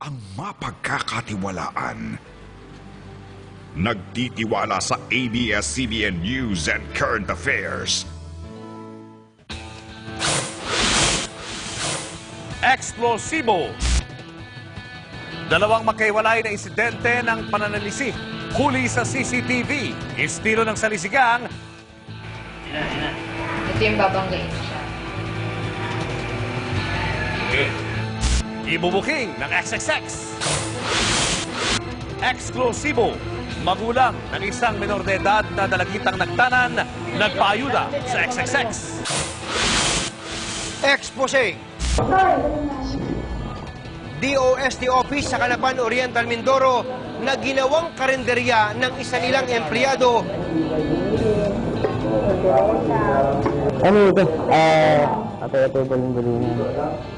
ang mapagkakatiwalaan. Nagtitiwala sa ABS-CBN News and Current Affairs. Eksplosibo. Dalawang magkaiwalay na insidente ng pananalisik. Huli sa CCTV. Estilo ng salisigang. Ito yung babanggain siya. Ibubuking ng XXX. Eksplosibo. Magulang ng isang menor de edad na dalagitang nagtanan, nagpaayuda sa XXX. Expose. DOST Office sa Calapan Oriental, Mindoro na ginawang karinderya ng isa nilang empleyado. Ano ito? Ito baling-balingan.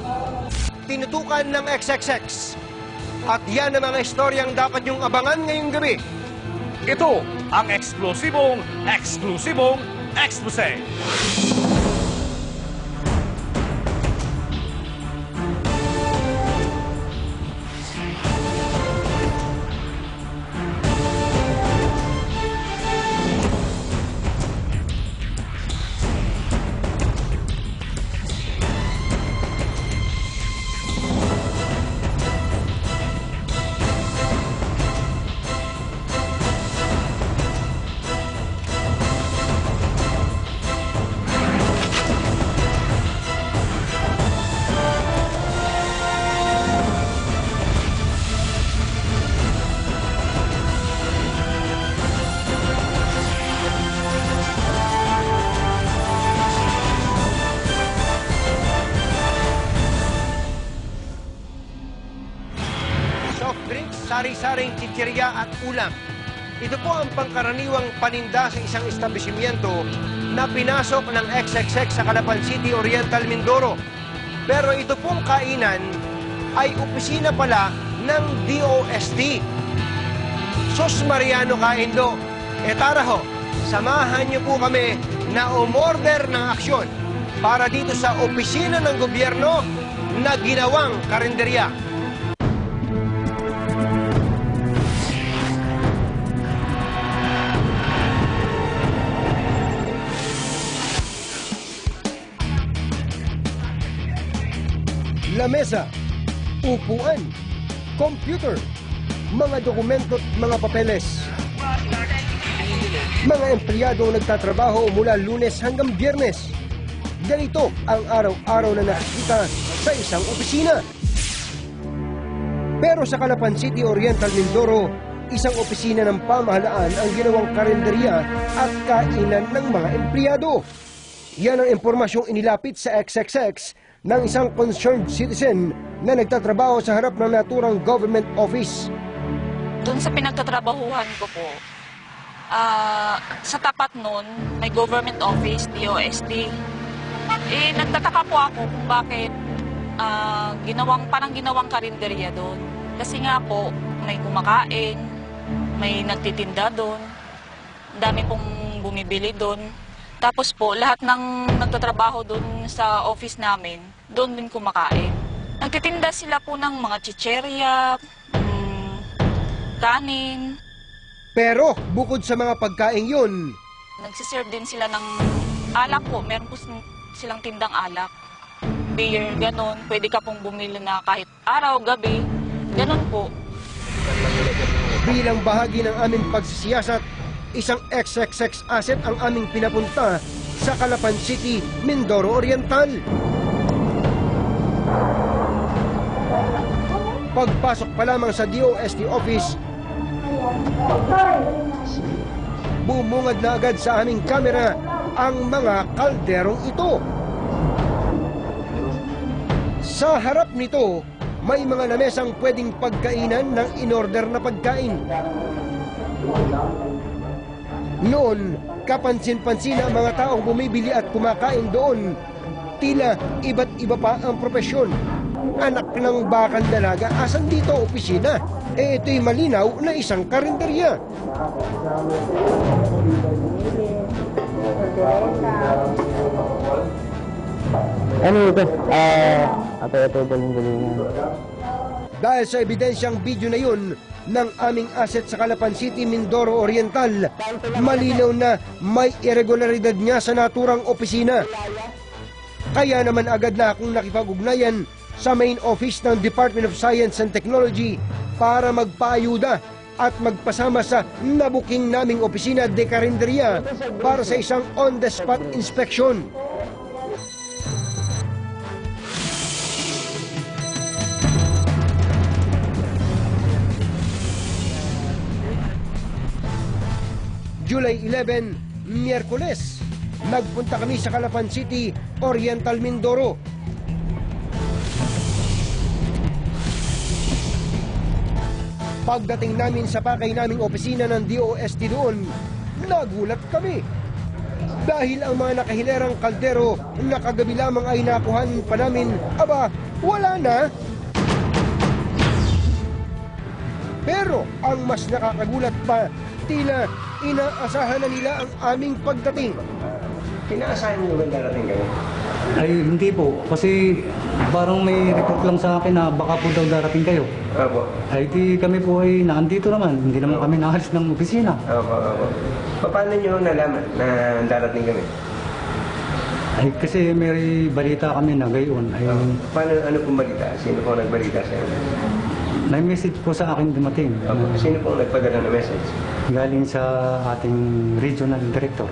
Tinutukan ng XXX. At yan ang mga istoryang dapat niyong abangan ngayong gabi. Ito ang eksklusibong expose. Sari-saring chichirya at ulam. Ito po ang pangkaraniwang paninda sa isang establishmento na pinasok ng XXX sa Calapan City, Oriental, Mindoro. Pero ito pong kainan ay opisina pala ng DOST. Sos Mariano Kaindo. Tara ho, samahan niyo po kami na umorder ng aksyon para dito sa opisina ng gobyerno na ginawang karinderya. Lamesa, upuan, computer, mga dokumento at mga papeles. Mga empleyadong nagtatrabaho mula Lunes hanggang Biyernes. Ganito ang araw-araw na nakikita sa isang opisina. Pero sa Calapan City, Oriental, Mindoro, isang opisina ng pamahalaan ang ginawang karinderya at kainan ng mga empleyado. Yan ang impormasyong inilapit sa XXX ng isang concerned citizen na nagtatrabaho sa harap ng naturang government office. Doon sa pinagtatrabahuhan ko po, sa tapat nun, may government office, DOST. Nagtataka po ako kung bakit parang ginawang karinderya doon. Kasi nga po, may kumakain, may nagtitinda doon, dami pong bumibili doon. Tapos po, lahat ng nagtatrabaho doon sa office namin, doon din kumakain. Nagtitinda sila po ng mga chicherya, kanin. Pero bukod sa mga pagkain yun, nagsiserve din sila ng alak po. Meron po silang tindang alak. Beer, ganon. Pwede ka pong bumili na kahit araw, gabi. Ganon po. Bilang bahagi ng aming pagsisiyasat, isang XXX asset ang aming pinapunta sa Calapan City, Mindoro Oriental. Pagpasok pa lamang sa DOST office, bumungad na agad sa aming kamera ang mga kalderong ito. Sa harap nito, may mga lamesang pwedeng pagkainan ng in-order na pagkain. Noon, kapansin-pansin ang mga taong bumibili at kumakain doon. Tila iba't iba pa ang propesyon. Anak ng bakang dalaga, asan dito opisina? Ito'y malinaw na isang karinderya. Ano ito? Ito baling-balingan. Dahil sa ebidensyang video na yun ng aming asset sa Calapan City, Mindoro Oriental, malinaw na may irregularidad nga sa naturang opisina. Kaya naman agad na akong nakipag-ugnayan sa main office ng Department of Science and Technology para magpaayuda at magpasama sa nabuking naming opisina de Carinderia para sa isang on-the-spot inspection. July 11, Miyerkules, nagpunta kami sa Calapan City, Oriental Mindoro. Pagdating namin sa pakay naming opisina ng DOST doon, nagulat kami. Dahil ang mga nakahilerang kaldero na kagabi lamang ay nakuhan pa namin, aba, wala na. Pero ang mas nakakagulat pa, tila inaasahan na nila ang aming pagdating. Inaasahan niyo ba darating kayo? Ay, hindi po. Kasi parang may report lang sa akin na baka po daw darating kayo. Opo. Ay, di kami po ay naandito naman. Hindi naman kami naalis ng opisina. Opo. Paano niyo nalaman na darating kami? Ay, kasi may balita kami na gayon. Ay, Paano, ano pong balita? Sino pong nagbalita sa inyo? may message po sa akin dumating. Opo. Sino pong nagpadala ng message? Galing sa ating regional director.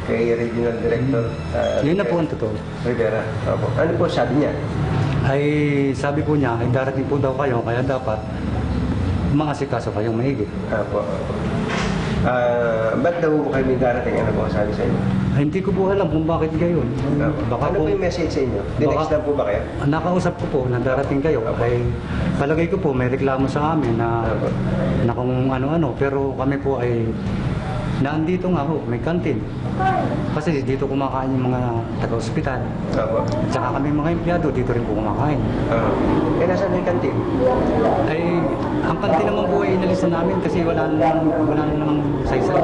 Kay Regional Director. Yun na po ang totoo. Rivera. Opo. Ano po sabi niya? Ay, sabi po niya, ay darating po daw kayo, kaya dapat maasikaso kayong maigi. Opo. Ba't daw po kayo may darating? Ano po sabi sa inyo? Ay, hindi ko po alam kung bakit gayon. Baka Ano po yung message sa inyo? Dinext lang po ba kayo? Nakausap ko po na darating kayo. Ay, palagay ko po may reklamo sa amin na kung ano-ano. Pero kami po ay naandito nga ho, may kantin. Kasi dito kumakain yung mga taga-ospital. Opo. Tsaka kami mga empleyado, dito rin po kumakain. Nasaan na yung kantin? Ay, ang kantin naman po ay inalis na namin kasi wala na namang saysay.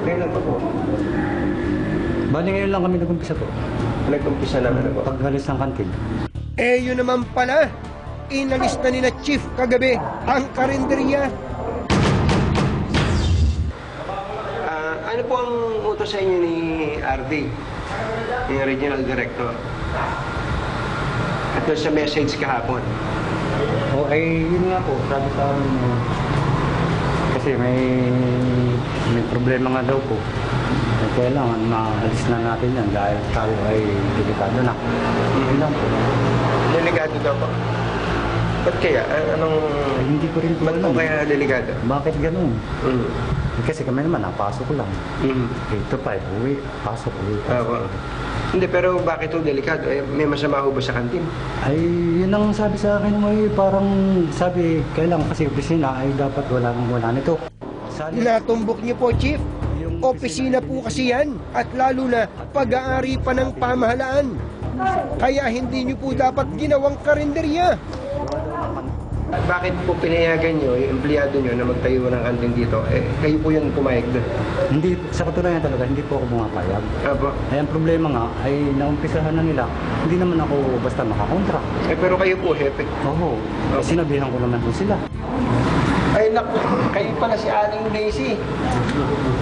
Kailan pa po? Bali ngayon lang kami nag-umpisa po. Nag-umpisa na ano po? Pag-alis ng kantin. Eh yun naman pala, inalis na ni na Chief kagabi ang karinderya. Ano po ang utos sa inyo ni RD, yung Regional Director? At sa message kahapon. O ay yun nga po, sabi sa amin kasi may problema nga daw po. Ay kailangan maalis na natin yan dahil tayo ay delikado na. Yun lang po. Delikado daw po. Ba't kaya? Anong... Ay, hindi ko rin po Ba't po alam. kaya delikado? Bakit ganun? Mm. Kasi kami naman, napasok ko lang. Mm. Ito pa, uwi, pasok, uwi. Opo. Hindi, pero bakit ito delikado? May masama ho ba sa kantin? Ay, yun ang sabi sa akin mo parang sabi, kailangan kasi opisina ay dapat wala nito. Natumbok niyo po, Chief. Opisina po kasi yan at lalo na pag-aari pa ng pamahalaan. Kaya hindi niyo po dapat ginawang karinderya. Bakit po pinayagan nyo yung empleyado nyo na magtayo ng kantin dito? Kayo po yung pumayag doon. Hindi, sa katunayan talaga, hindi po ako bumapayag. Opo. Ay, ang problema nga, ay naumpisahan na nila, hindi naman ako basta makakontra. Pero kayo po, hepe. Oo, sinabihan ko naman po sila. Ay, naku, kayo pala si Aling Daisy.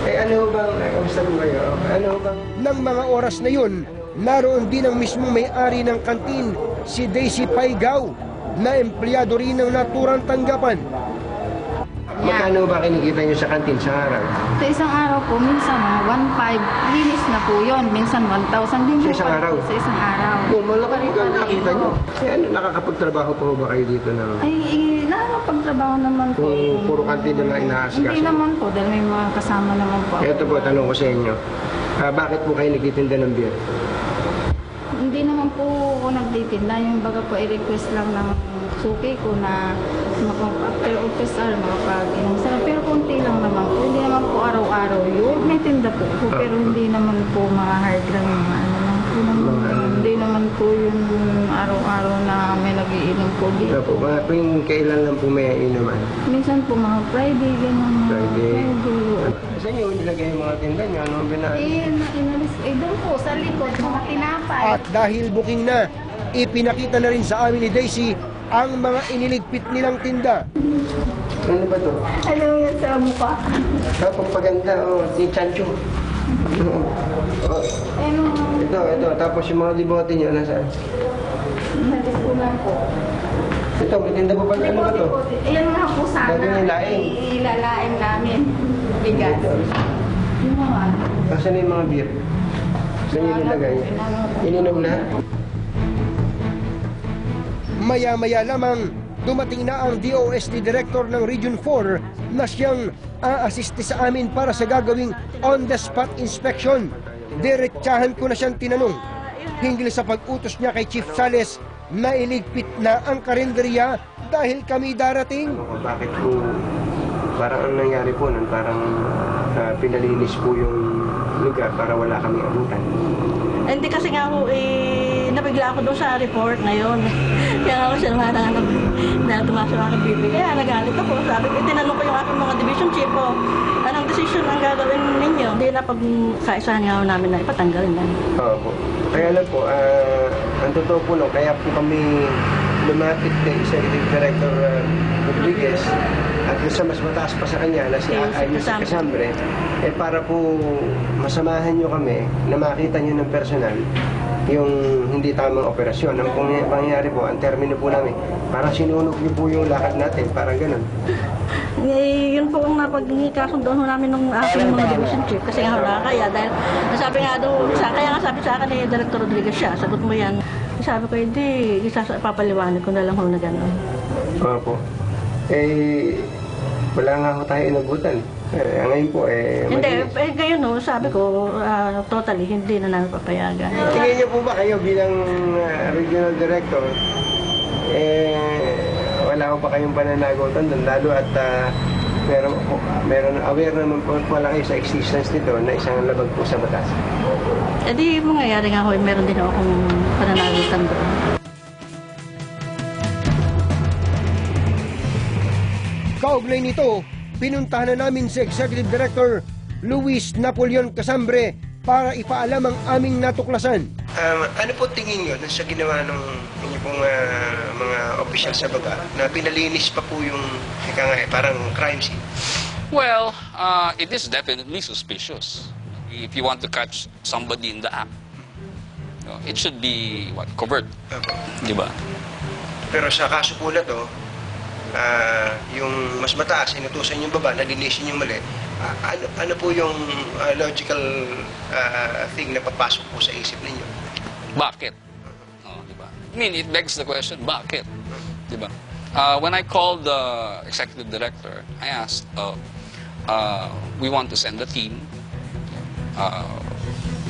Ano bang, kamusta po kayo? Ano bang... Nang mga oras na yun, naroon din ang mismong may-ari ng kantin, si Daisy Paigaw, na empleyado rin ng naturang tanggapan. Magkano ba kinikita nyo sa kantin sa araw? Sa isang araw po, minsan 1,500, linis na po yun. Minsan 1,000 din Sa po isang pa araw? po sa isang araw. Malaki ka nakita nyo. Nakakapagtrabaho pa ba kayo dito ng... Ay, nakakapagtrabaho naman po. Kung puro kantin na lang Hindi inaasikaso? naman po, dahil may mga kasama naman po. Ito po, tanong ko sa inyo. Bakit po kayo nagtitinda ng beer? Hindi naman po ako nagtitinda. Yung baga po, i-request lang ng suki ko na after office hour, makapag-inom sila. Pero konti lang naman po. Hindi naman po araw-araw yun. May tinda po po, pero hindi naman po mga hard lang. Mga ano lang po naman. Hindi naman po yung araw-araw na may nagiinom po dito. Ito po, kung kailan lang po may inuman? Minsan po mga Friday, gano'n. Friday. Saan nyo nilagay yung mga tinda nyo? Ano ang binaan? Inalis, doon po sa likod, mga tinapay. At dahil booking na, ipinakita na rin sa amin ni Daisy ang mga iniligpit nilang tinda. Ano ba to? Ano yan sa mukha? Pagpaganda, si Chancho. Ano? Ito. Tapos yung mga libote niyo, nasaan? Nalikunan po. Ito, bitinda pa ba? Ano ba to? Ayan nga po sana. Gagawin yung laing. Ilalaing namin. Bigas. Yung mga. Nasaan yung mga beer? Saan yung nilagay? Ininom na? Maya-maya lamang, dumating na ang DOST Director ng Region 4 na siyang aasiste sa amin para sa gagawing on-the-spot inspection. Diretsahan ko na siyang tinanong hinggil sa pag-utos niya kay Chief Sales na iligpit na ang karinderya dahil kami darating. Bakit po, parang ang nangyari po nun, parang pinalinis po yung lugar para wala kami abutan. Hindi kasi nga ako, nabigla ako doon sa report ngayon. Kaya ako siya naman na tumasok ako ng bibig. Kaya nagalit ako. Sabi ko, tinanong ko yung aking mga division chief ko, anong decision ang gagawin ninyo? Hindi na pagkaisahan nga namin na ipatanggalin lang. Oo po. Kaya lang po, ang totoo po lang, kaya po kami lumapit kay Executive Director Rodriguez at sa mas mataas pa sa kanya na si Casambre, para po masamahan nyo kami na makita nyo ng personal yung hindi tamang operasyon. Ang pangyayari po, ang termino po namin, parang sinunog nyo po yung lakad natin, parang ganun. Yun po ang napagkakasundo namin ng aking mga division chief kasi nga nakakaya dahil nasabi nga doon, kaya nga sabi sa akin ni Director Rodriguez siya, sagot mo yan. Sabi ko, hindi, papaliwanag ko na lang ho na gano'n. Opo. Wala nga ho tayo inabutan. Ngayon po, hindi, ngayon no, sabi ko, totally, hindi na namin papayagan. Tingin niyo po ba kayo bilang regional director, wala ko pa kayong pananagutan doon, lalo at meron aware naman po pala kayo sa existence nito na isang labag po sa batas. Eh di mangyayari nga ho, meron din akong pananagutan doon. Kaugnay nito, pinuntahan na namin si Executive Director Luis Napoleon Casambre para ipaalam ang aming natuklasan. Ano po tingin nyo sa ginawa ng inyo pong mga opisyal sa baba na pinalinis pa po yung parang crime scene? Well, it is definitely suspicious. If you want to catch somebody in the act, it should be covert, di ba? Pero sa kaso po na to, yung mas mataas, inutusan yung baba, nalinisin yung mali. Ano po yung logical thing na papasok po sa isip ninyo? Bakit? Diba? I mean, it begs the question, bakit? Diba? When I called the executive director, I asked, we want to send a team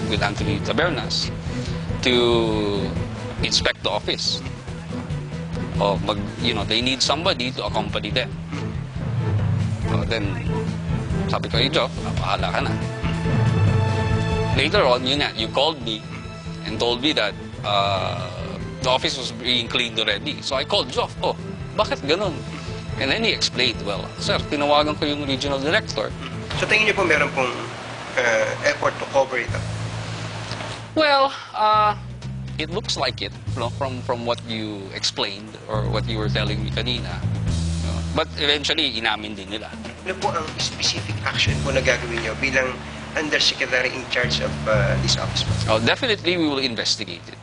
with Anthony Tabernas to inspect the office. They need somebody to accompany them. Then, sabi ko, Joe, pahala ka na. Later on, you called me and told me that the office was being cleaned already. So I called Joe, bakit ganun? And then he explained, well, sir, tinawagan ko yung regional director. So tingin niyo po meron pong effort to cover it up? Well, it looks like it, from what you explained or what you were telling me kanina. But eventually, inamin din nila. Ano po ang specific action po na gagawin niyo bilang undersecretary in charge of this office? Definitely, we will investigate it.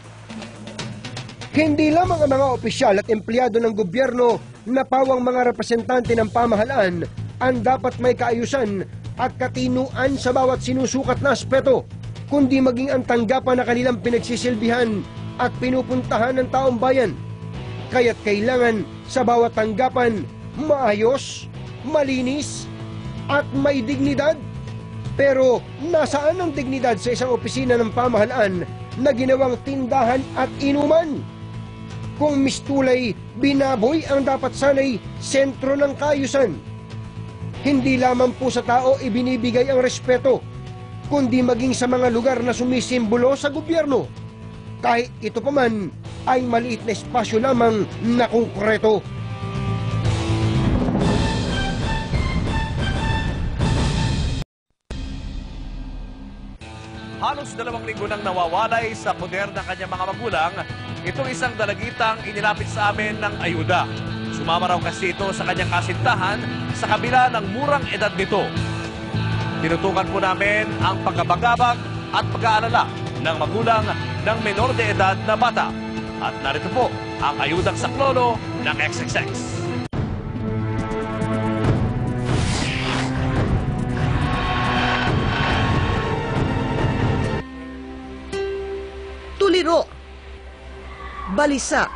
Hindi lamang ang mga opisyal at empleyado ng gobyerno na pawang mga representante ng pamahalaan ang dapat may kaayusan at katinuan sa bawat sinusukat na aspeto, kundi maging ang tanggapan na kanilang pinagsisilbihan at pinupuntahan ng taong bayan. Kaya't kailangan sa bawat tanggapan maayos, malinis, at may dignidad. Pero nasaan ang dignidad sa isang opisina ng pamahalaan na ginawang tindahan at inuman? Kung mistulay, binaboy ang dapat sanay sentro ng kaayusan. Hindi lamang po sa tao ibinibigay ang respeto, kundi maging sa mga lugar na sumisimbolo sa gobyerno. Kahit ito pa man ay maliit na espasyo lamang na konkreto. Halos 2 linggo nang nawawalay sa poder ng kanyang mga magulang itong isang dalagitang inilapit sa amin ng ayuda. Sumama raw kasi ito sa kanyang kasintahan sa kabila ng murang edad nito. Tinutukan po namin ang pagkabagabag at pag-aalala ng magulang ng menor de edad na bata. At narito po ang ayudang saklolo ng XXX. Tuliro, balisa,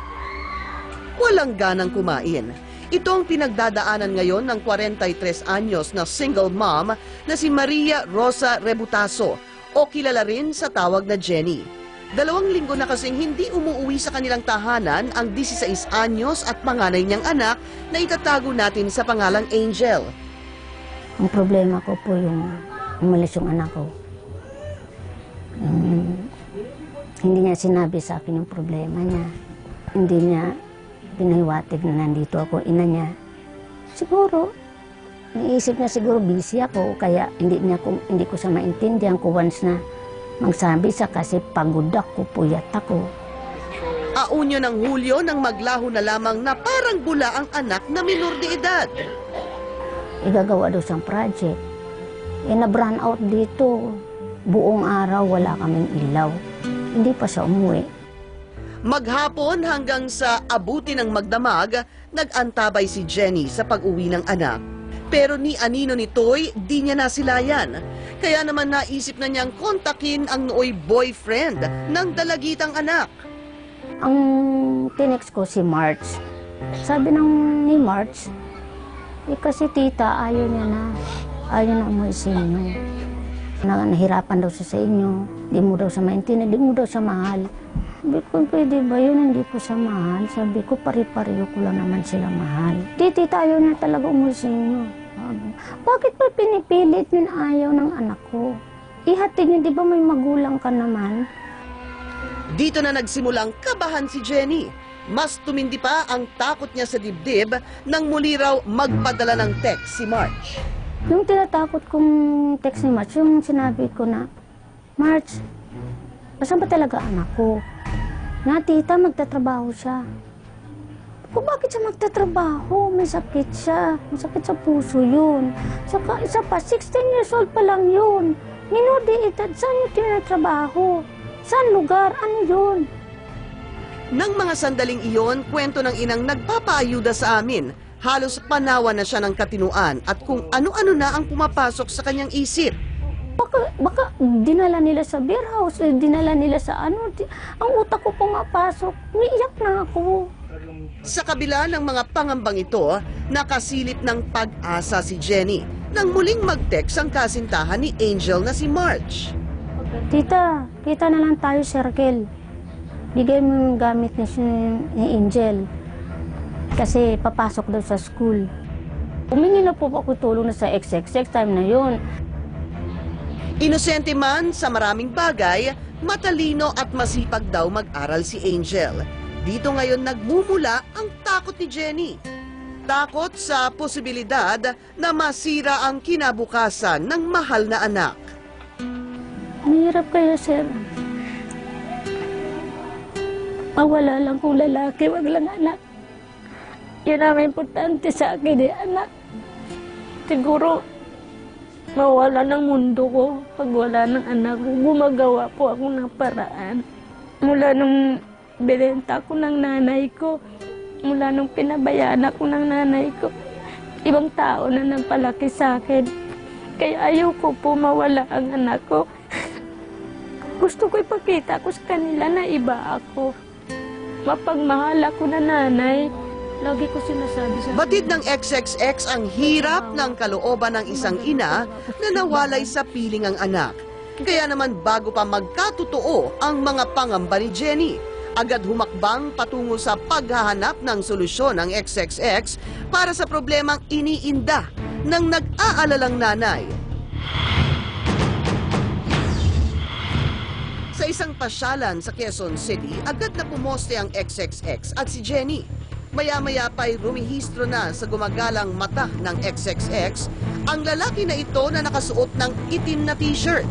walang ganang kumain. Ito ang pinagdadaanan ngayon ng 43 anyos na single mom na si Maria Rosa Rebutaso o kilala rin sa tawag na Jenny. 2 linggo na kasing hindi umuuwi sa kanilang tahanan ang 16 anyos at panganay niyang anak na itatago natin sa pangalang Angel. Ang problema ko po yung umalis yung anak ko. Hindi niya sinabi sa akin yung problema niya. Hindi niya pinahiwatig na nandito ako, ina niya. Siguro, naisip niya siguro busy ako, kaya hindi ko siya maintindihan ko once na magsabi siya kasi pagod ako, puyat ako. Aunyo ng Hulyo nang maglaho na lamang na parang bula ang anak na minor de edad. Igagawa daw siyang project. Na-brown out dito. Buong araw wala kaming ilaw. Hindi pa siya umuwi. Maghapon hanggang sa abuti ng magdamag, nag-antabay si Jenny sa pag-uwi ng anak. Pero ni anino ni Toy, di niya nasilayan. Kaya naman naisip na niyang kontakin ang nooy boyfriend ng dalagitang anak. Ang tinext ko si March. Sabi ni March, kasi tita, ayaw na umuwi sa inyo. Nahirapan daw siya sa inyo. Di mo daw siya maintindihan, di mo daw siya mahal. Sabi ko, pwede ba yun? Hindi ko siya mahal. Sabi ko, pari-pariyo ko lang naman sila mahal. Tita, ayaw na talaga umuwi sa inyo. Bakit pa pinipilit yun ayaw ng anak ko? Ihatid niyo, di ba may magulang ka naman? Dito na nagsimulang kabahan si Jenny. Mas tumindi pa ang takot niya sa dibdib nang muli raw magpadala ng text si March. Yung tinatakot kong text ni March, yung sinabi ko na, March, saan ba talaga anak ko? Na tita, magtatrabaho siya. Kung bakit siya magtatrabaho? May sakit siya. May sakit sa puso yun. Saka isa pa, 16 years old pa lang yun. Minor de edad, saan yung tinatrabaho? Saan lugar? Ano yun? Nang mga sandaling iyon, kwento ng inang nagpapaayuda sa amin. Halos panawa na siya ng katinuan at kung ano-ano na ang pumapasok sa kanyang isip. Baka dinala nila sa beer house, dinala nila sa ano. Ang utak ko pumapasok. Niiyak na ako. Sa kabila ng mga pangambang ito, nakasilip ng pag-asa si Jenny nang muling mag-text ang kasintahan ni Angel na si March. Tita, kita na lang tayo, circle. Bigay mo yung gamit ni Angel. Kasi papasok daw sa school. Humingi na po ako tulong na sa XXX time na yun. Inosente man sa maraming bagay, matalino at masipag daw mag-aral si Angel. Dito ngayon nagmumula ang takot ni Jenny. Takot sa posibilidad na masira ang kinabukasan ng mahal na anak. Mahirap kaya, sir. Mawala lang kung lalaki, wag lang anak. Yun ang importante sa akin, anak. Siguro, mawala ng mundo ko pag wala ng anak ko. Gumagawa po ako ng paraan. Mula nung binenta ko ng nanay ko, mula nung pinabayaan ako ng nanay ko, ibang tao na nagpalaki sa akin. Kaya ayoko po mawala ang anak ko. Gusto ko ipakita ko sa kanila na iba ako. Mapagmahal ako na nanay. Lagi ko sinasabi sa Batid ng XXX ang hirap ng kalooban ng isang ina na nawalay sa piling ang anak. Kaya naman bago pa magkatotoo ang mga pangamba ni Jenny, agad humakbang patungo sa paghahanap ng solusyon ng XXX para sa problemang iniinda ng nag-aalalang nanay. Sa isang pasyalan sa Quezon City, agad na pumoste ang XXX at si Jenny. Maya-maya pa'y rumihistro na sa gumagalang mata ng XXX ang lalaki na ito na nakasuot ng itim na t-shirt.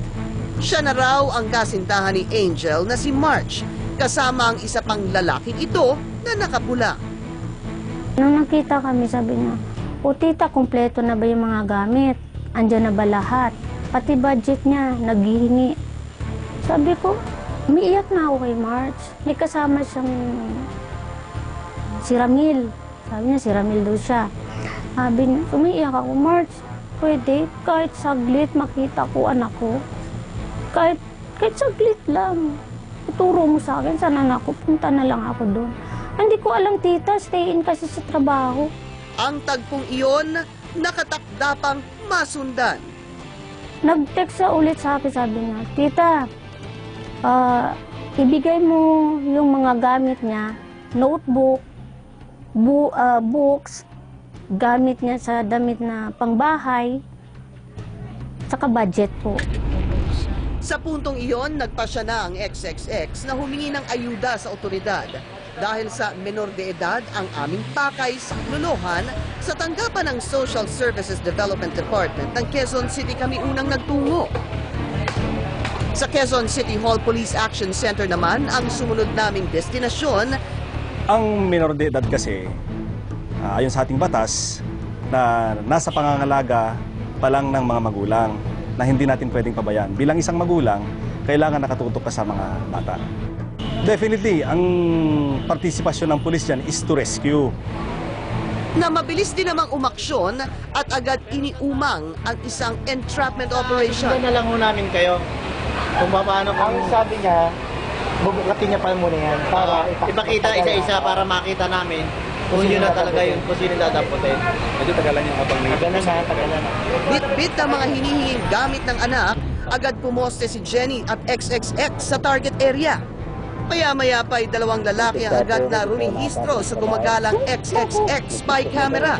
Siya na raw ang kasintahan ni Angel na si March, kasama ang isa pang lalaking ito na nakapula. Nung nakita kami, sabi niya, "O tita, kumpleto na ba yung mga gamit? Andiyan na ba lahat? Pati budget niya, naghihingi." Sabi ko, umiiyak na ako kay March. May kasama siyang si Ramil. Sabi niya, si Ramil daw siya. Sabi niya, umiiyak ako, "March, pwede kahit saglit makita ko anak ko. Kahit saglit lang. Ituro mo sa akin, saan anak ko, punta na lang ako doon." Hindi ko alam, tita, stay in kasi sa trabaho. Ang tagpong iyon, nakatakda pang masundan. Nag-text siya ulit sa akin, sabi niya, "Tita, ibigay mo yung mga gamit niya, notebook, books, gamit niya sa damit na pangbahay, saka budget po." Sa puntong iyon, nagpasya na ang XXX na humingi ng ayuda sa otoridad dahil sa menor de edad ang aming pakay sa luluhan. Sa tanggapan ng Social Services Development Department ng Quezon City kami unang nagtungo. Sa Quezon City Hall Police Action Center naman ang sumunod naming destinasyon. Ang menor de edad kasi, ayon sa ating batas, na nasa pangangalaga pa lang ng mga magulang na hindi natin pwedeng pabayaan. Bilang isang magulang, kailangan nakatutok ka sa mga bata. Definitely, ang partisipasyon ng pulis dyan is to rescue. Na mabilis din namang umaksyon at agad iniumang ang isang entrapment operation. Sundan na lang ho namin kayo kung paano. Ang sabi niya, bubukatin niya pa muna yan para ipakita isa-isa para makita namin kung yun na talaga yun, kung sino dadaputin. Medyo tagalan yung habang may... Tagalan na. Bit-bit ang mga hinihinging gamit ng anak, agad pumoste si Jenny at XXX sa target area. Maya-maya pa'y dalawang lalaki ang agad na rumihistro sa gumagalang XXX spy camera.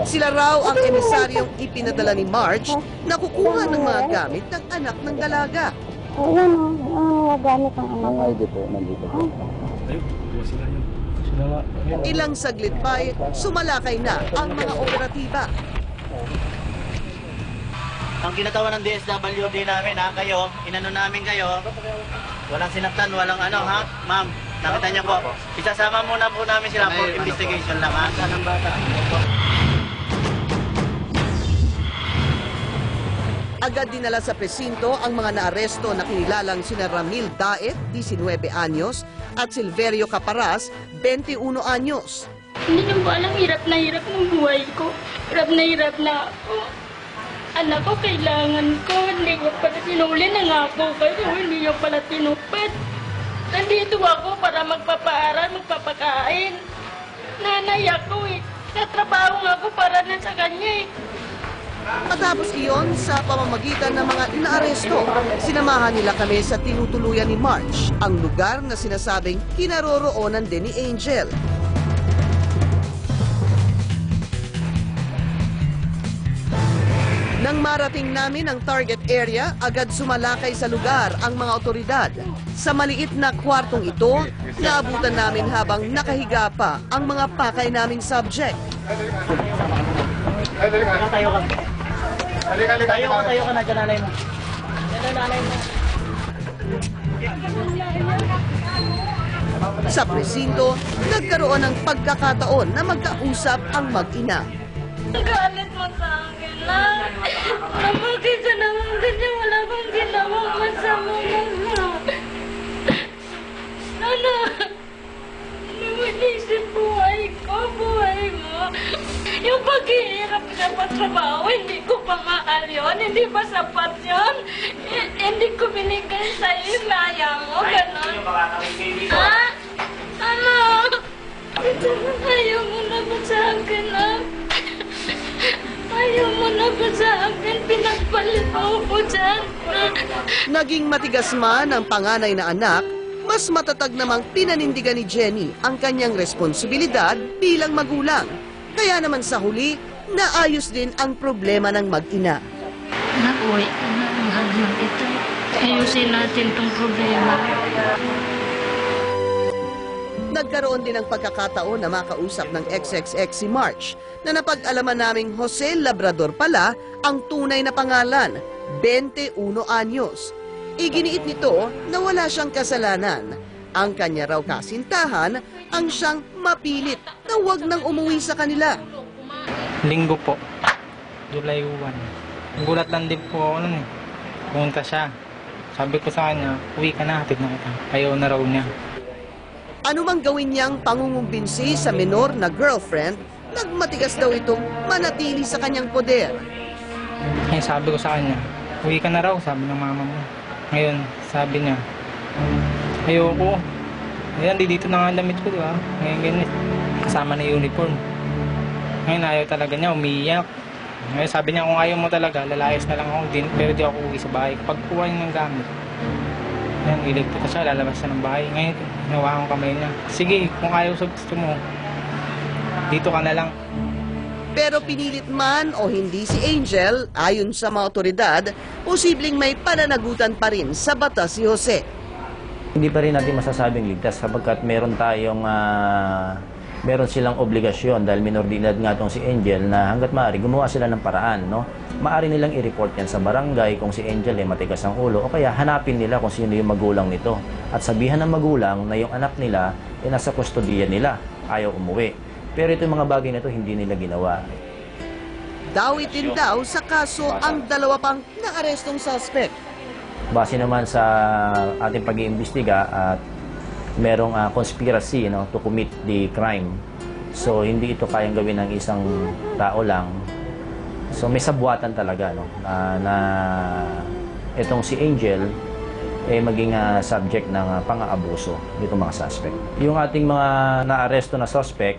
Sila raw ang emisaryong ipinadala ni March na kukuha ng mga gamit ng anak ng dalaga. Yan o, mga gamit ng anak. Ang ID po, nandito po. Ilang saglit pa'y sumalakay na ang mga operatiba. Ang ginagawa ng DSWD namin, ha, kayo, inano namin kayo, walang sinaktan, walang ano, ha? Ma'am, nakita niyo po. Isasama muna po namin sila for investigation lang, ha? Saan ang bata? Agad dinala sa presinto ang mga naaresto na kinilalang sina Ramil Daet, 19 anyos, at Silverio Caparas, 21 anyos. Hindi niyo po alam, hirap ng buhay ko. Hirap na ako. Anak ko, kailangan ko. Hindi ko pala sinuli, nangako kayo. Hindi niyo pala tinupad. Nandito ako para magpapaaral, magpapakain. Nanay ako eh. Natrabaho nga ako para na sa kanya eh. Matapos iyon, sa pamamagitan ng mga inaaresto, sinamahan nila kami sa tinutuluyan ni March, ang lugar na sinasabing kinaroroonan din ni Angel. Nang marating namin ang target area, agad sumalakay sa lugar ang mga otoridad. Sa maliit na kwartong ito, naabutan namin habang nakahiga pa ang mga pakay naming subject. Tayo ka. Tayo ka na dyan, nanay mo. Dyan, nanay mo. Sa presinto, nagkaroon ng pagkakataon na magkausap ang mag-ina. Galit mo sa akin lang. Bakit ka naman ganyan? Wala bang ginawang masama mo? Nana, naman-isip buhay ko, buhay mo. Yung paghihirap na patrabaho, hindi ko pa mahal yun, hindi pa sapat yun. Hindi ko binigay sa'yo, maya mo, gano'n. Ha? Ano? Ayaw mo na ba sa akin, ha? Ayaw mo na ba sa akin? Pinagpalit mo ko dyan. Naging matigas man ang panganay na anak, mas matatag namang pinanindigan ni Jenny ang kanyang responsibilidad bilang magulang. Kaya naman sa huli, naayos din ang problema ng mag-ina. Anak, uwi ka na. Mahal na kita. Ayusin natin tong problema. Nagkaroon din ng pagkakataon na makausap ng XXX si March na napag-alaman naming Jose Labrador pala ang tunay na pangalan, 21 anyos. Iginiit nito na wala siyang kasalanan. Ang kanya raw kasintahan ang siyang mapilit na huwag nang umuwi sa kanila. Linggo po, July 1. Gulat lang din po ako nun eh. Pumunta siya. Sabi ko sa kanya, uwi ka na, hatid na kita. Ayaw na raw niya. Ano mang gawin niyang pangungumbinsi sa menor na girlfriend, nagmatigas daw itong manatili sa kanyang poder. Ngayon sabi ko sa kanya, uwi ka na raw, sabi ng mama mo. Ngayon, sabi niya, ayoko. Ngayon, dito na nga ang damit ko, di ba? Ngayon, ganyan. Kasama na uniform. Ngayon, ayaw talaga niya, umiiyak. Ngayon, sabi niya, kung ayaw mo talaga, lalayas na lang ako din, pero di ako uwi sa bahay. Kapag kuha niya ng gamit, ngayon, iligpit na siya, lalabas na ng bahay. Ngayon, hinawakan kamay niya. Sige, kung ayaw sa gusto mo, dito ka na lang. Pero pinilit man o hindi si Angel, ayon sa mga otoridad, posibleng may pananagutan pa rin sa batas si Jose. Hindi pa rin natin masasabing ligtas sapagkat meron silang obligasyon dahil minor de edad nga itong si Angel na hanggat maaari gumawa sila ng paraan, no? Maaari nilang i-report yan sa barangay kung si Angel ay matigas ang ulo o kaya hanapin nila kung sino yung magulang nito at sabihan ng magulang na yung anak nila ay nasa kustodiya nila, ayaw umuwi. Pero itong mga bagay na ito hindi nila ginawa. Dawitin daw sa kaso ang dalawa pang naarestong suspect. Base naman sa ating pag-iimbestiga at merong conspiracy, no, to commit the crime. So hindi ito kayang gawin ng isang tao lang. So may sabuatan talaga, no, na itong si Angel ay maging subject ng pang-aabuso dito mga suspect. Yung ating mga naaresto na suspect,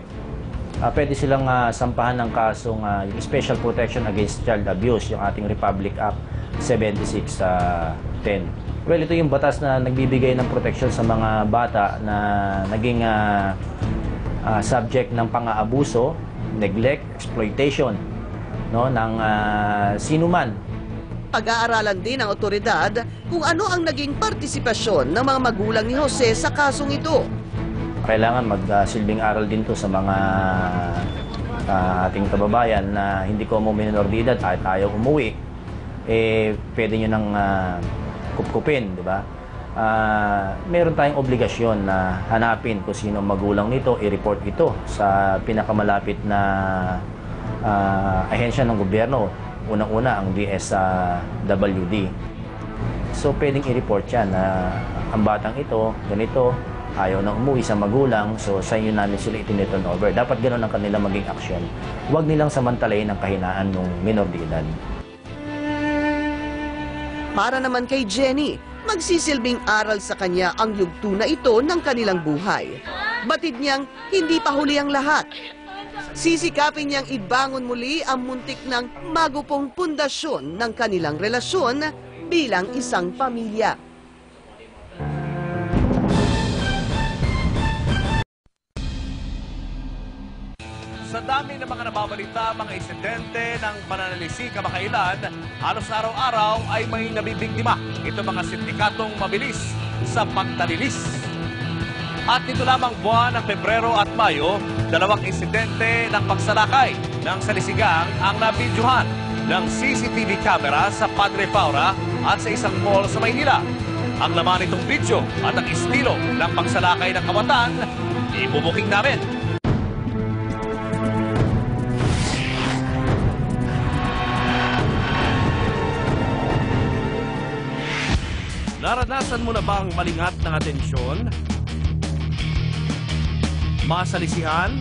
pwede silang sampahan ng kasong Special Protection Against Child Abuse, yung ating Republic Act 7610. Well, ito yung batas na nagbibigay ng protection sa mga bata na naging subject ng pang-aabuso, neglect, exploitation, no, ng sinuman. Pag-aaralan din ng otoridad kung ano ang naging partisipasyon ng mga magulang ni Jose sa kasong ito. Kailangan magsilbing aral din to sa mga ating kababayan na hindi ko mo minor de edad at ayaw umuwi, pwede nyo nang kupkupin, di ba? Meron tayong obligasyon na hanapin kung sino magulang nito, i-report ito sa pinakamalapit na ahensya ng gobyerno. Unang-una ang DSWD. So pwedeng i-report yan na ang batang ito, ganito, ayaw na umuwi sa magulang, so sa inyo namin sila itineturn over. Dapat ganoon ang kanila maging aksyon. Huwag nilang samantalayin ang kahinaan ng minor de edad. Para naman kay Jenny, magsisilbing aral sa kanya ang yugto na ito ng kanilang buhay. Batid niyang hindi pa huli ang lahat. Sisikapin niyang ibangon muli ang muntik ng magupong pundasyon ng kanilang relasyon bilang isang pamilya. Sa dami ng mga nababalita, mga insidente ng pananalisi kamakailan, halos araw-araw ay may nabibiktima. Ito mga sindikatong mabilis sa pagtalilis. At nito lamang buwan ng Pebrero at Mayo, 2 insidente ng pagsalakay ng salisigang ang nabidyohan ng CCTV camera sa Padre Paura at sa isang mall sa Maynila. Ang laman nitong video at ang estilo ng pagsalakay ng kawatan, ibubuking namin. Naranasan mo na ba ang malingat ng atensyon? Masalisihan?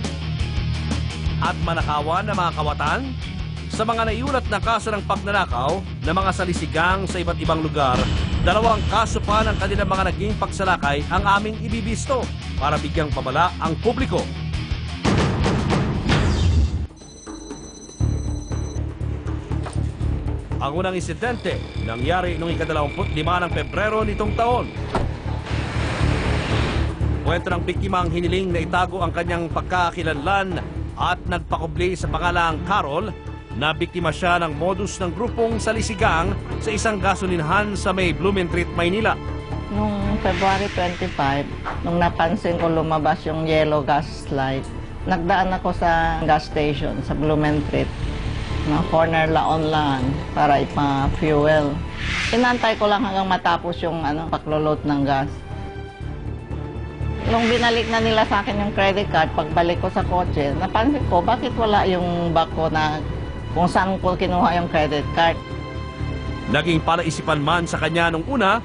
At manakawan ng mga kawatan? Sa mga naiulat na kaso ng pagnanakaw ng mga salisigang sa iba't ibang lugar, 2 kaso pa ng kanilang mga naging pagsalakay ang aming ibibisto para bigyang pabala ang publiko. Ang unang insidente nangyari noong ika-25 ng Pebrero nitong taon. Kwento ng biktima ang hiniling na itago ang kanyang pagkakakilanlan at nagpakubli sa pangalang Carol na biktima siya ng modus ng grupong salisigang sa isang gasolinahan sa may Blumentritt, Maynila. Noong February 25, nung napansin ko lumabas yung yellow gas light, nagdaan ako sa gas station sa Blumentritt, na corner laon-laan para ipa-fuel. Inantay ko lang hanggang matapos yung paglulot ng gas. Nung binalik na nila sa akin yung credit card, pagbalik ko sa kotse, napansin ko, bakit wala yung bag ko na kung saan ko kinuha yung credit card. Naging palaisipan man sa kanya nung una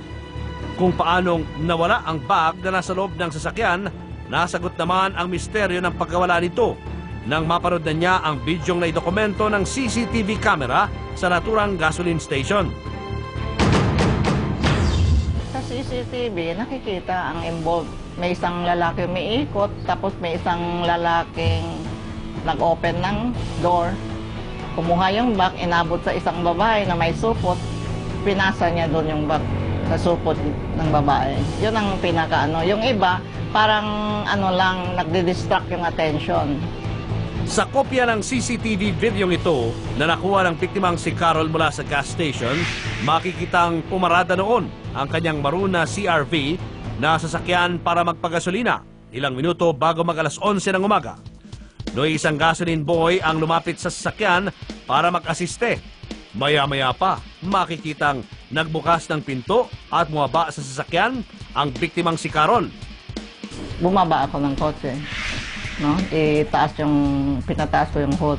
kung paanong nawala ang bag na nasa loob ng sasakyan. Nasagot naman ang misteryo ng pagkawala nito nang mapanood na niya ang bidyong na idokumento ng CCTV camera sa naturang gasoline station. Sa CCTV, nakikita ang involved. May isang lalaki umiikot, tapos may isang lalaking nag-open ng door. Kumuha yung bag, inabot sa isang babae na may supot. Pinasa niya doon yung bag sa supot ng babae. Yun ang pinaka-ano. Yung iba, parang lang, nagdi-distract yung attention. Sa kopya ng CCTV videong ito na nakuha ng biktimang si Carol mula sa gas station, makikitang pumarada noon ang kanyang maroon na CR-V na sasakyan para magpagasolina ilang minuto bago mag-alas 11 ng umaga. Noong isang gasoline boy ang lumapit sa sasakyan para mag-asiste. Maya-maya pa, makikitang nagbukas ng pinto at bumaba sa sasakyan ang biktimang si Carol. Bumaba ako ng kotse. No? Pinataas ko yung hood.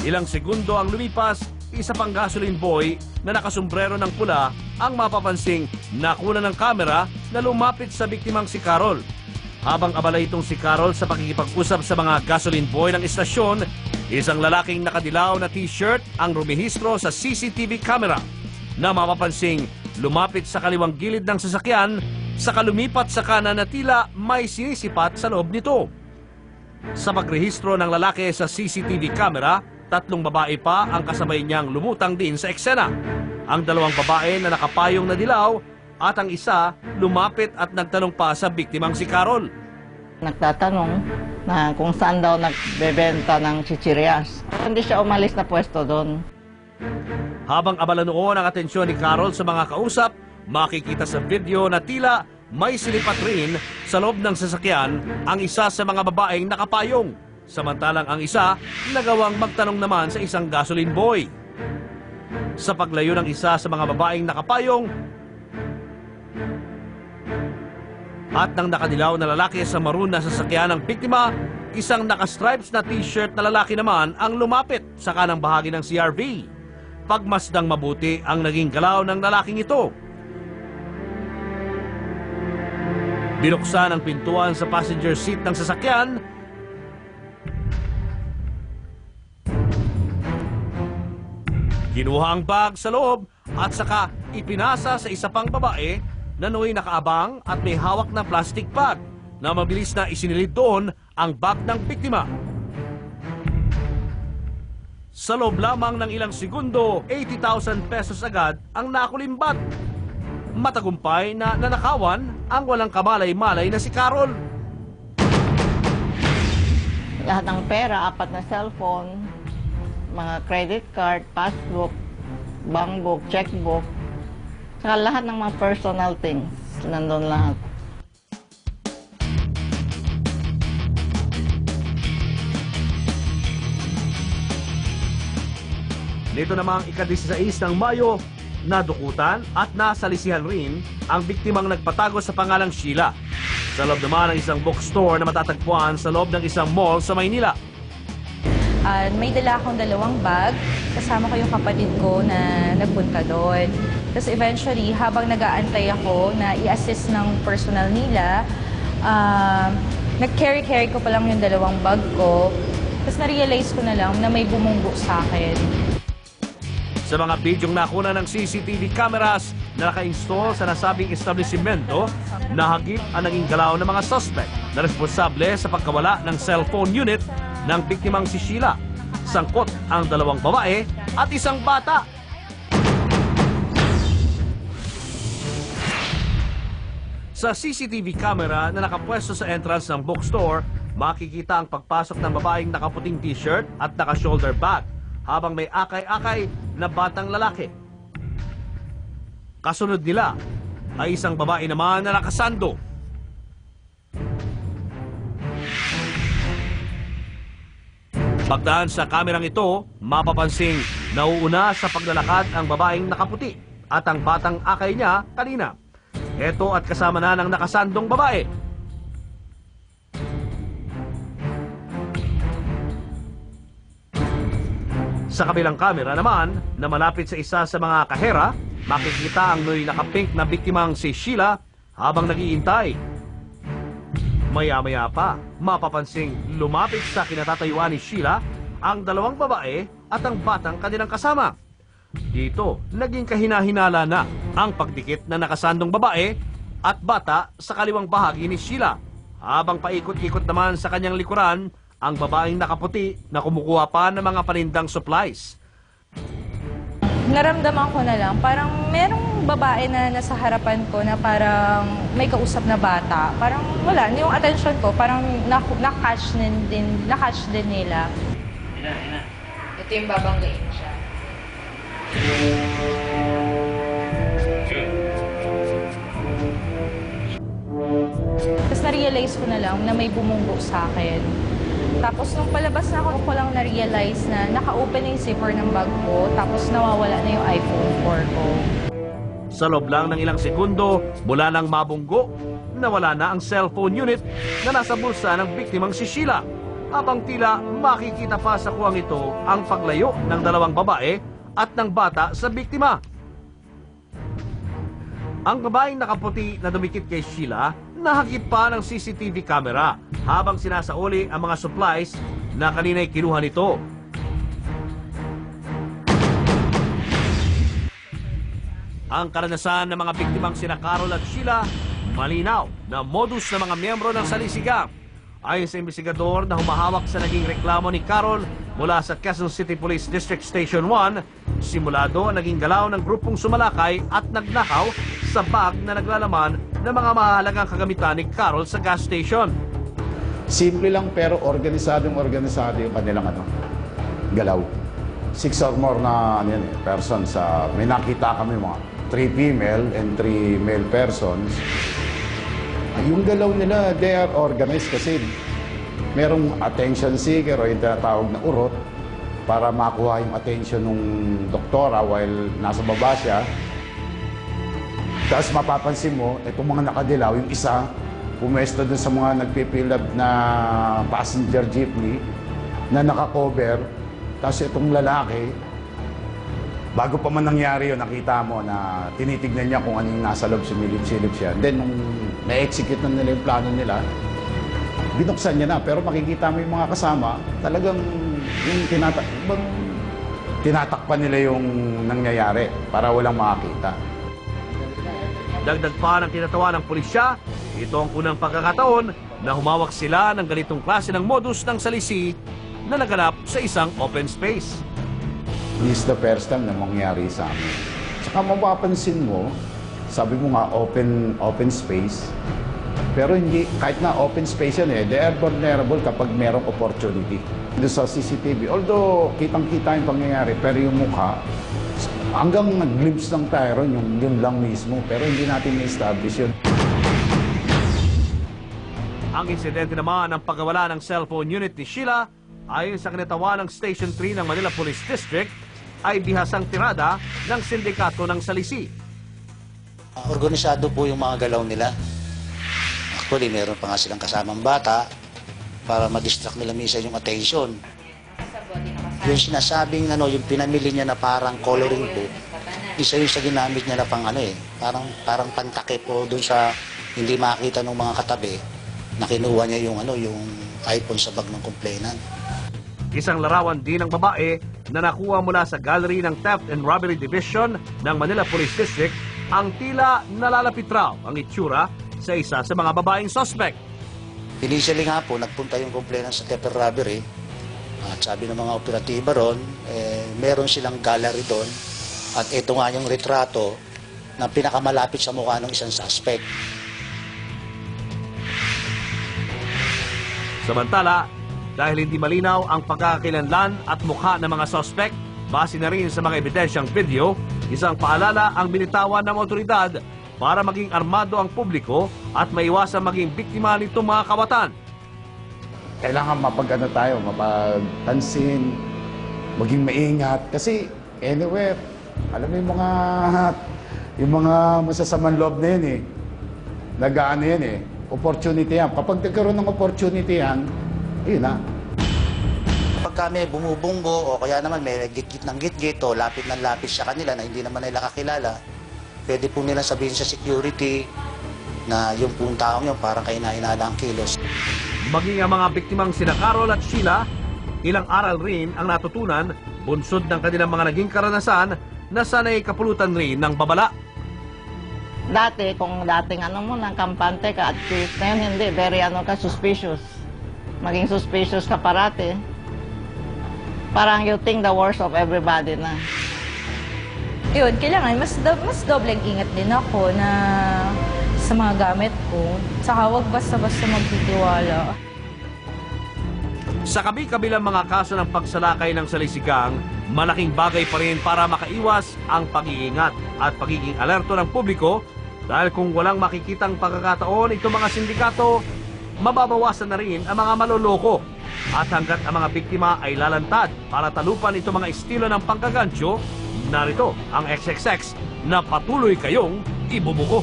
Ilang segundo ang lumipas, isa pang gasoline boy na nakasombrero ng pula ang mapapansing nakuna ng kamera na lumapit sa biktimang si Carol. Habang abala itong si Carol sa pakikipag-usap sa mga gasoline boy ng istasyon, isang lalaking nakadilaw na t-shirt ang rumihistro sa CCTV camera na mapapansing lumapit sa kaliwang gilid ng sasakyan saka lumipat sa kanan na tila may sinisipat sa loob nito. Sa pagrehistro ng lalaki sa CCTV camera, 3 babae pa ang kasabay niyang lumutang din sa eksena. Ang 2 babae na nakapayong na dilaw at ang isa lumapit at nagtanong pa sa biktimang si Carol. Nagtatanong na kung saan daw nagbebenta ng chichirias. Hindi siya umalis na pwesto doon. Habang abala noon ang atensyon ni Carol sa mga kausap, makikita sa video na tila may silipat rin sa loob ng sasakyan ang isa sa mga babaeng nakapayong. Samantalang ang isa, nagawang magtanong naman sa isang gasoline boy. Sa paglayo ng isa sa mga babaeng nakapayong at ng nakadilaw na lalaki sa maroon na sasakyan ng biktima, isang naka-stripes na t-shirt na lalaki naman ang lumapit sa kanang bahagi ng CR-V. Pagmasdang mabuti ang naging galaw ng lalaking ito. Binuksan ang pintuan sa passenger seat ng sasakyan. Kinuha ang bag sa loob at saka ipinasa sa isa pang babae na nooy nakaabang at may hawak na plastic bag na mabilis na isinilid doon ang bag ng biktima. Sa loob lamang ng ilang segundo, 80,000 pesos agad ang nakulimbat. Matagumpay na nanakawan ang walang kamalay-malay na si Carol. Lahat ng pera, 4 na cellphone, mga credit card, passbook, bank book, checkbook, saka lahat ng mga personal things, nandun lahat. Nito namang ika-16 ng Mayo, nadukutan at nasalisihan rin ang biktimang nagpatago sa pangalang Sheila sa loob naman ng isang bookstore na matatagpuan sa loob ng isang mall sa Maynila. May dala akong 2 bag, kasama ko yung kapatid ko na nagpunta doon. Tapos eventually, habang nag-aantay ako na i-assist ng personal nila, nag-carry ko pa lang yung 2 bag ko. Tapos na-realize ko na lang na may bumunggo sa akin. Sa mga bidyong nakuna ng CCTV cameras na naka-install sa nasabing establishmento, nahagip ang naging galaw ng mga suspect na responsable sa pagkawala ng cellphone unit ng biktimang si Sheila. Sangkot ang 2 babae at isang bata. Sa CCTV camera na nakapwesto sa entrance ng bookstore, makikita ang pagpasok ng babaeng nakaputing t-shirt at naka-shoulder bag habang may akay-akay na batang lalaki. Kasunod nila ay isang babae naman na nakasando. Pagdaan sa kamerang ito, mapapansing nauuna sa paglalakad ang babaeng nakaputi at ang batang akay niya kanina. Ito at kasama na ng nakasandong babae. Sa kabilang kamera naman, na malapit sa isa sa mga kahera, makikita ang nakapink na biktimang si Sheila habang nag-iintay. Maya-maya pa, mapapansing lumapit sa kinatatayuan ni Sheila ang dalawang babae at ang batang kanilang kasama. Dito, naging kahina-hinala na ang pagdikit na nakasandong babae at bata sa kaliwang bahagi ni Sheila, habang paikot-ikot naman sa kanyang likuran ang babaeng nakaputi na kumukuha pa ng mga panindang supplies. Naramdaman ko na lang, parang merong babae na nasa harapan ko na parang may kausap na bata. Parang wala, yung attention ko, parang na-catch din nila. Ito yung babanggain siya. Tapos na-realize ko na lang na may bumunggo sa akin. Tapos nung palabas na ako, ko lang na-realize na naka-open na yung zipper ng bag ko, tapos nawawala na yung iPhone 4 ko. Sa loob lang ng ilang segundo, mula nang mabunggo, nawala na ang cellphone unit na nasa bulsa ng biktimang si Sheila. Habang tila makikita pa sa kuwang ito ang paglayo ng dalawang babae at ng bata sa biktima. Ang babaeng nakaputi na dumikit kay Sheila, nahagip pa ng CCTV camera habang sinasauli ang mga supplies na kanina'y kinuha nito. Ang karanasan ng mga biktimang sina Carol at Sheila, malinaw na modus ng mga miyembro ng salisigang. Ayon sa investigador na humahawak sa naging reklamo ni Carol mula sa Quezon City Police District Station 1, simulado ang naging galaw ng grupong sumalakay at nagnakaw sa bag na naglalaman ng mga mahalagang kagamitan ni Carol sa gas station. Simple lang pero organisadong yung kanilang galaw. 6 or more na persons. May nakita kami mga 3 female and 3 male persons. Yung galaw nila, they are organized kasi merong attention seeker o yung tinatawag na urot para makuha yung attention ng doktora while nasa baba siya. Tapos mapapansin mo, itong mga nakadilaw, yung isa, pumwesto dun sa mga nagpipill up na passenger jeepney na nakakover. Tapos itong lalaki, bago pa man nangyari yun, nakita mo na tinitignan niya kung anong nasa loob, sumilip-silip siya. Then, nung na-execute na nila yung plano nila, binuksan niya na. Pero makikita mo yung mga kasama, talagang yung tinatakpan nila yung nangyayari para walang makakita. Dagdag pa ng kinatawa ng pulisya, ito ang unang pagkakataon na humawak sila ng ganitong klase ng modus ng salisi na naganap sa isang open space. This is the first time na mangyari sa amin. Tsaka mapapansin mo, sabi mo nga open space, pero hindi, kahit na open space yan they are vulnerable kapag merong opportunity. Doon sa CCTV, although kitang-kita yung pangyayari, pero yung mukha, hanggang nag-glimpse lang tayo ron, yun lang mismo, pero hindi natin na-establish yun. Ang insidente naman ng pagkawala ng cellphone unit ni Sheila, ayon sa kinatawa ng Station 3 ng Manila Police District, ay bihasang tirada ng sindikato ng salisi. Organisado po yung mga galaw nila. Actually, meron pa nga silang kasamang bata para ma-distract nila minsan yung attention. Yung sinasabing yung pinamili niya na parang coloring book, isa yung sa ginamit niya na parang pantakip o dun sa hindi makita ng mga katabi na kinuha niya yung iPhone sa bag ng complainant. Isang larawan din ng babae na nakuha mula sa gallery ng Theft and Robbery Division ng Manila Police District ang tila nalalapit raw ang itsura sa isa sa mga babaeng suspect. Initially nga po, nagpunta yung complainant sa theft and robbery at sabi ng mga operatiba ron, meron silang gallery doon at ito nga yung retrato na pinakamalapit sa mukha ng isang suspect. Samantala, dahil hindi malinaw ang pagkakakilanlan at mukha ng mga suspect, base na rin sa mga ebidensyang video, isang paalala ang binitawan ng otoridad para maging armado ang publiko at maiwasan maging biktima nitong mga kawatan. Kailangan mapagpansin, maging maingat. Kasi anywhere, alam mo yung mga Yung mga masasamang loob na yun eh, nag-ano yan eh, opportunity yan. Kapag nagkaroon ng opportunity yan, yun na. Kapag kami bumubunggo o kaya naman may git-git ng git-git o lapit ng lapis sa kanila na hindi naman nila kakilala, pwede po nila sabihin sa security na yung pong taong yun parang kaina-inala ang kilos. Maging ang mga biktimang sina Carol at Sheila, ilang aral rin ang natutunan bunsod ng kanilang mga naging karanasan na sanay kapulutan rin ng babala. Dati, kung dating ng kampante ka at chief na yun, hindi, very suspicious. Maging suspicious ka parati. Parang you think the worst of everybody na. Yun, kailangan mas dobleng ingat din ako na sa mga gamit ko. Saka huwag basta-basta magtitiwala. Sa kabi-kabilang mga kaso ng pagsalakay ng salisigang, malaking bagay pa rin para makaiwas ang pag-iingat at pagiging alerto ng publiko dahil kung walang makikitang pagkakataon itong mga sindikato, mababawasan na rin ang mga maloloko. At hanggat ang mga biktima ay lalantad para talupan itong mga estilo ng pangkagancho, narito ang XXX na patuloy kayong ibubuko.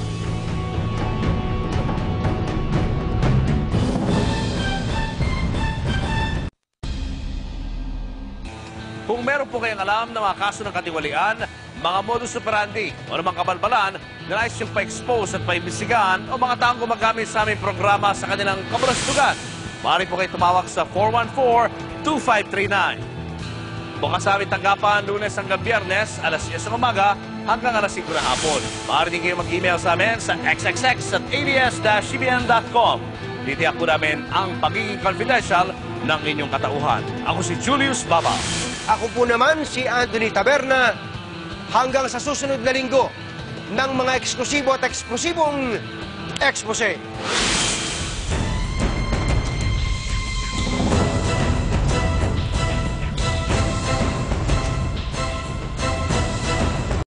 Kung meron po kayong alam ng mga kaso ng katiwalian, mga modus operandi o namang kabalbalan na nais yung pa-expose at pa-imbestigahan o mga taong gumagamit sa aming programa sa kanilang kabulastugan, maaari po kayo tumawag sa 414-2539. Bukas sa aming tanggapan Lunes hanggang Biyernes, alas 10 ng umaga hanggang alas 5 ng hapon. Maaari din kayo mag-email sa amin sa xxx@abs-cbn.com. Titiyak po namin ang pagiging confidential ng inyong katauhan. Ako si Julius Baba. Ako po naman si Anthony Taberna. Hanggang sa susunod na linggo ng mga eksklusibo at eksplosibong expose.